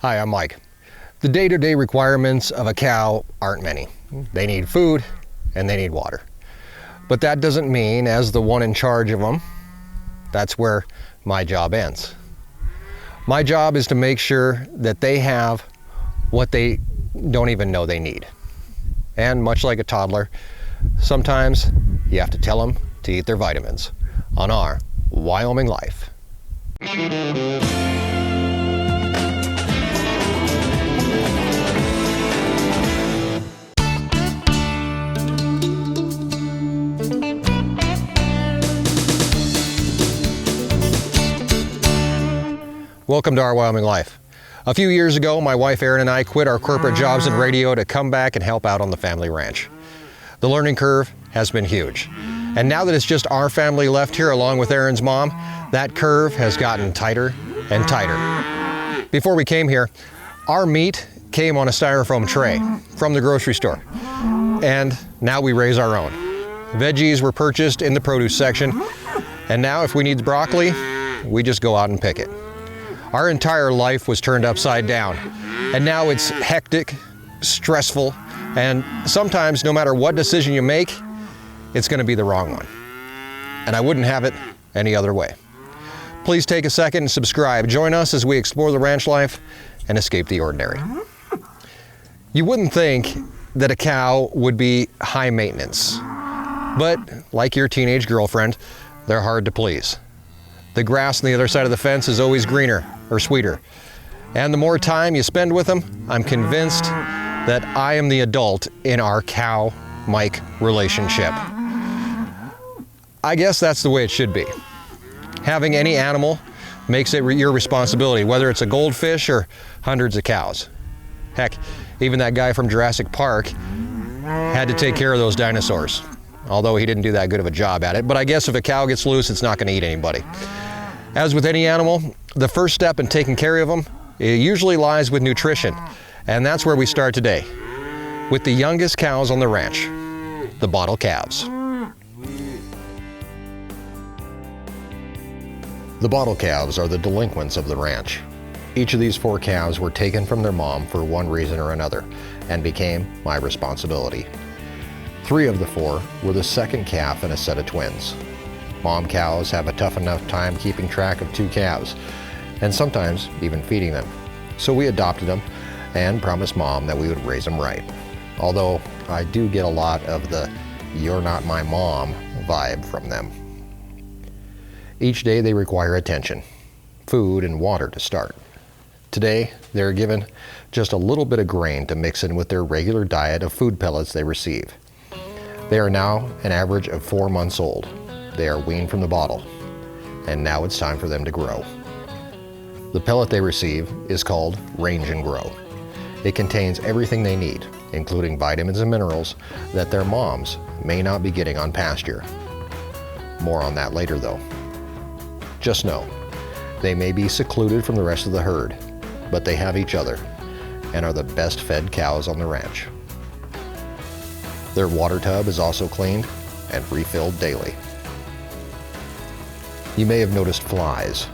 Hi, I'm Mike. The day-to-day requirements of a cow aren't many. They need food and they need water. But that doesn't mean, as the one in charge of them, that's where my job ends. My job is to make sure that they have what they don't even know they need. And much like a toddler, sometimes you have to tell them to eat their vitamins on our Wyoming Life. Welcome to our Wyoming Life. A few years ago, my wife Erin and I quit our corporate jobs in radio to come back and help out on the family ranch. The learning curve has been huge. And now that it's just our family left here along with Erin's mom, that curve has gotten tighter and tighter. Before we came here, our meat came on a styrofoam tray from the grocery store. And now we raise our own. Veggies were purchased in the produce section. And now if we need broccoli, we just go out and pick it. Our entire life was turned upside down, and now it's hectic, stressful, and sometimes no matter what decision you make, it's going to be the wrong one. And I wouldn't have it any other way. Please take a second and subscribe. Join us as we explore the ranch life and escape the ordinary. You wouldn't think that a cow would be high maintenance, but like your teenage girlfriend, they're hard to please. The grass on the other side of the fence is always greener or sweeter. And the more time you spend with them, I'm convinced that I am the adult in our cow-Mike relationship. I guess that's the way it should be. Having any animal makes it your responsibility, whether it's a goldfish or hundreds of cows. Heck, even that guy from Jurassic Park had to take care of those dinosaurs, although he didn't do that good of a job at it. But I guess if a cow gets loose, it's not going to eat anybody. As with any animal, the first step in taking care of them, it usually lies with nutrition. And that's where we start today, with the youngest cows on the ranch, the bottle calves. The bottle calves are the delinquents of the ranch. Each of these 4 calves were taken from their mom for one reason or another and became my responsibility. 3 of the 4 were the second calf in a set of twins. Mom cows have a tough enough time keeping track of 2 calves, and sometimes even feeding them. So we adopted them and promised Mom that we would raise them right. Although I do get a lot of the "you're not my mom" vibe from them. Each day they require attention, food and water to start. Today they're given just a little bit of grain to mix in with their regular diet of food pellets they receive. They are now an average of 4 months old. They are weaned from the bottle, and now it's time for them to grow. The pellet they receive is called Range and Grow. It contains everything they need, including vitamins and minerals that their moms may not be getting on pasture. More on that later though. Just know, they may be secluded from the rest of the herd, but they have each other and are the best fed cows on the ranch. Their water tub is also cleaned and refilled daily. You may have noticed flies.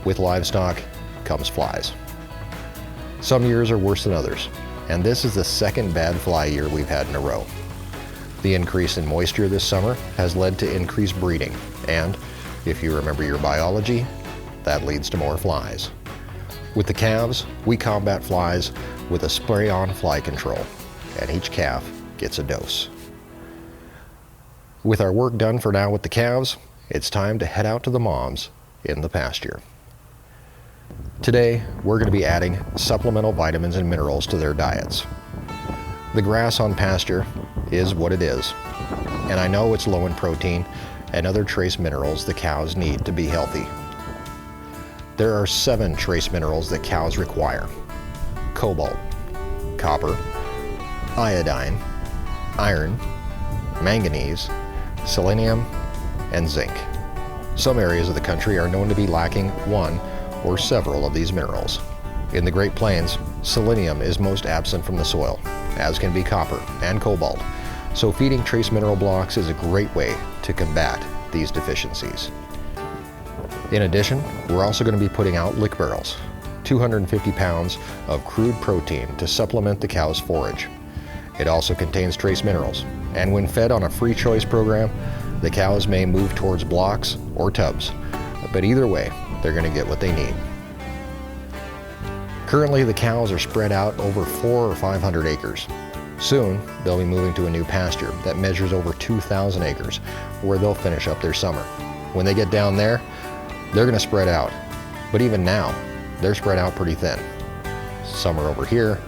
With livestock comes flies. Some years are worse than others, and this is the second bad fly year we've had in a row. The increase in moisture this summer has led to increased breeding, and if you remember your biology, that leads to more flies. With the calves, we combat flies with a spray-on fly control, and each calf gets a dose. With our work done for now with the calves, it's time to head out to the moms in the pasture. Today, we're going to be adding supplemental vitamins and minerals to their diets. The grass on pasture is what it is, and I know it's low in protein and other trace minerals the cows need to be healthy. There are 7 trace minerals that cows require: cobalt, copper, iodine, iron, manganese, selenium, and zinc. Some areas of the country are known to be lacking one or several of these minerals. In the Great Plains, selenium is most absent from the soil, as can be copper and cobalt, so feeding trace mineral blocks is a great way to combat these deficiencies. In addition, we're also going to be putting out lick barrels. 250 pounds of crude protein to supplement the cow's forage. It also contains trace minerals, and when fed on a free choice program, the cows may move towards blocks or tubs, but either way, they're going to get what they need. Currently, the cows are spread out over 400 or 500 acres. Soon, they'll be moving to a new pasture that measures over 2,000 acres, where they'll finish up their summer. When they get down there, they're going to spread out. But even now, they're spread out pretty thin. Some are over here,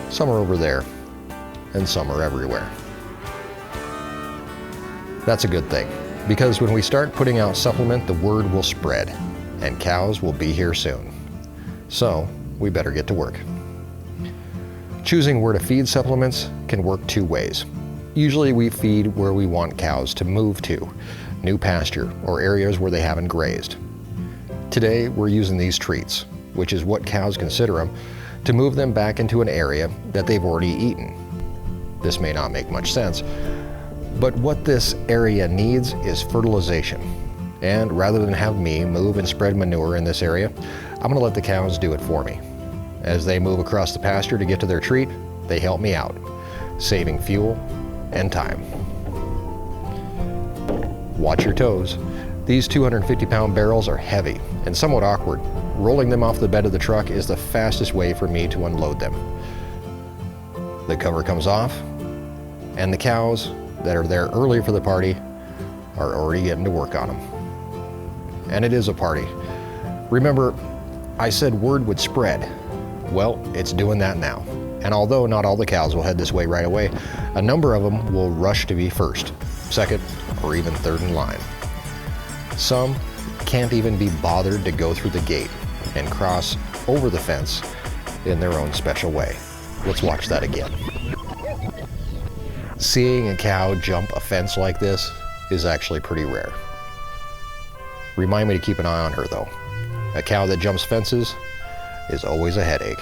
some are over there, and some are everywhere. That's a good thing, because when we start putting out supplement, the word will spread, and cows will be here soon. So, we better get to work. Choosing where to feed supplements can work two ways. Usually we feed where we want cows to move to, new pasture or areas where they haven't grazed. Today we're using these treats, which is what cows consider them, to move them back into an area that they've already eaten. This may not make much sense, but what this area needs is fertilization. And rather than have me move and spread manure in this area, I'm going to let the cows do it for me. As they move across the pasture to get to their treat, they help me out, saving fuel and time. Watch your toes. These 250-pound barrels are heavy and somewhat awkward. Rolling them off the bed of the truck is the fastest way for me to unload them. The cover comes off, and the cows that are there early for the party are already getting to work on them. And it is a party. Remember, I said word would spread. Well, it's doing that now. And although not all the cows will head this way right away, a number of them will rush to be first, second, or even third in line. Some can't even be bothered to go through the gate and cross over the fence in their own special way. Let's watch that again. Seeing a cow jump a fence like this is actually pretty rare. Remind me to keep an eye on her though. A cow that jumps fences is always a headache.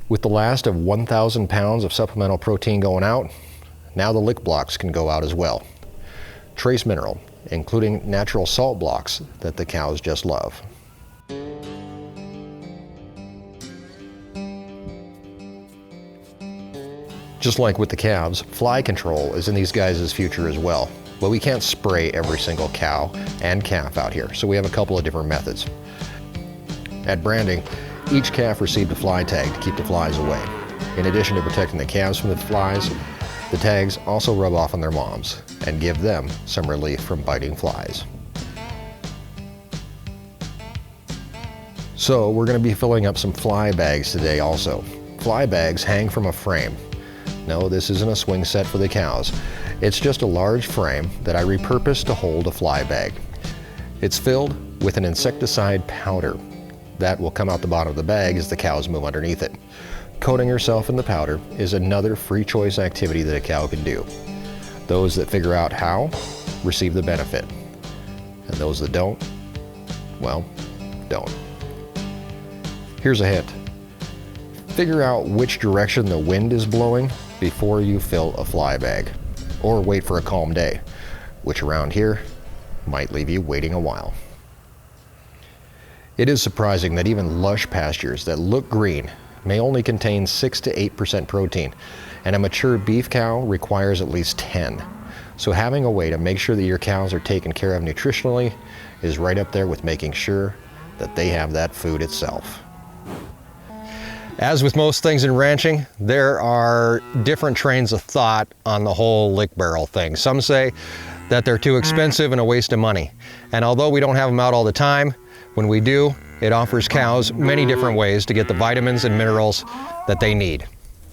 With the last of 1,000 pounds of supplemental protein going out, now the lick blocks can go out as well. Trace mineral, including natural salt blocks that the cows just love. Just like with the calves, fly control is in these guys' future as well. But we can't spray every single cow and calf out here, so we have a couple of different methods. At branding, each calf received a fly tag to keep the flies away. In addition to protecting the calves from the flies, the tags also rub off on their moms and give them some relief from biting flies. So we're going to be filling up some fly bags today also. Fly bags hang from a frame. No, this isn't a swing set for the cows. It's just a large frame that I repurposed to hold a fly bag. It's filled with an insecticide powder. That will come out the bottom of the bag as the cows move underneath it. Coating herself in the powder is another free choice activity that a cow can do. Those that figure out how receive the benefit, and those that don't, well, don't. Here's a hint. Figure out which direction the wind is blowing before you fill a fly bag, or wait for a calm day, which around here might leave you waiting a while. It is surprising that even lush pastures that look green may only contain 6 to 8% protein, and a mature beef cow requires at least 10. So having a way to make sure that your cows are taken care of nutritionally is right up there with making sure that they have that food itself. As with most things in ranching, there are different trains of thought on the whole lick barrel thing. Some say that they're too expensive and a waste of money. And although we don't have them out all the time, when we do, it offers cows many different ways to get the vitamins and minerals that they need,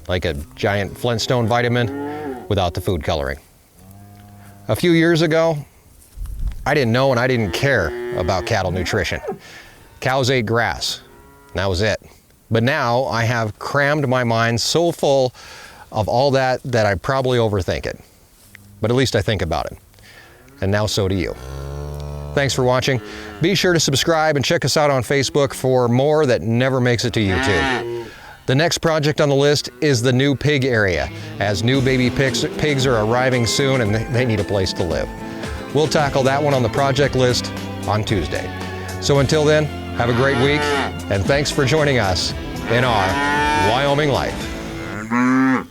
like a giant Flintstone vitamin without the food coloring. A few years ago, I didn't know and I didn't care about cattle nutrition. Cows ate grass, and that was it. But now I have crammed my mind so full of all that I probably overthink it. But at least I think about it. And now so do you. Thanks for watching. Be sure to subscribe and check us out on Facebook for more that never makes it to YouTube. The next project on the list is the new pig area, as new baby pigs are arriving soon and they need a place to live. We'll tackle that one on the project list on Tuesday. So until then, Have a great week, and thanks for joining us in our Wyoming Life.